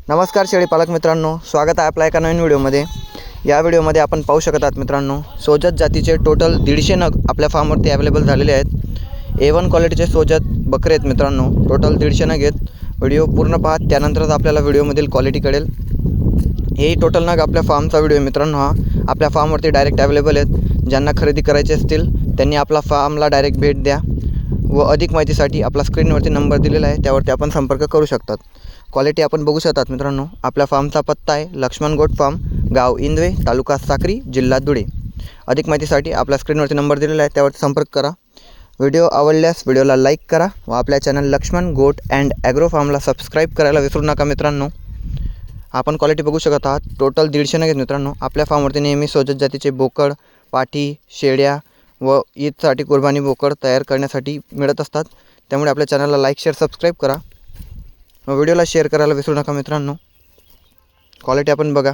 नमस्कार शेळी पालक मित्रांनो, स्वागत आहे आपल्या एका नवीन व्हिडिओमध्ये। या व्हिडिओमध्ये आपण पाहू शकत आहात मित्रांनो, सोजत जातीचे टोटल 150 नग आपल्या फार्मवरती अवेलेबल झालेले आहेत। A1 क्वालिटीचे सोजत बकरे आहेत मित्रांनो, टोटल 150 नग आहेत। व्हिडिओ पूर्ण पहा, त्यानंतरच आपल्याला व्हिडिओमधील क्वालिटी कळेल। हे टोटल नग आपल्या फार्मचा व्हिडिओ मित्रांनो, हा आपल्या फार्मवरती डायरेक्ट अवेलेबल आहेत। ज्यांना खरेदी करायचे असतील त्यांनी आपला फार्मला डायरेक्ट भेट द्या व अधिक माहितीसाठी आपला स्क्रीनवरती नंबर दिलेला आहे, त्यावरती आपण संपर्क करू शकतात। क्वालिटी आपण बघू शकतात मित्रांनो। आपल्या फार्मचा पत्ता आहे लक्ष्मण गोट फार्म, गाव इंदवे, तालुका साक्री, जिल्हा धुळे। अधिक माहितीसाठी आपल्या स्क्रीनवरती नंबर दिलेला आहे, त्यावरती संपर्क करा। व्हिडिओ आवडल्यास व्हिडिओला लाईक करा व आपल्या चॅनल लक्ष्मण गोट अँड ॲग्रो फार्मला सबस्क्राईब करायला विसरू नका मित्रांनो। आपण क्वालिटी बघू शकत आहात, टोटल 150 नग आहेत मित्रांनो। आपल्या फार्मवरती नेहमी सोजत जातीचे बोकड, पाठी, शेळ्या व ईदसाठी कुर्बानी बोकड तयार करण्यासाठी मिळत असतात। त्यामुळे आपल्या चॅनलला लाईक, शेअर, सबस्क्राईब करा व व्हिडिओला शेअर करायला विसरू नका मित्रांनो। क्वालिटी आपण बघा।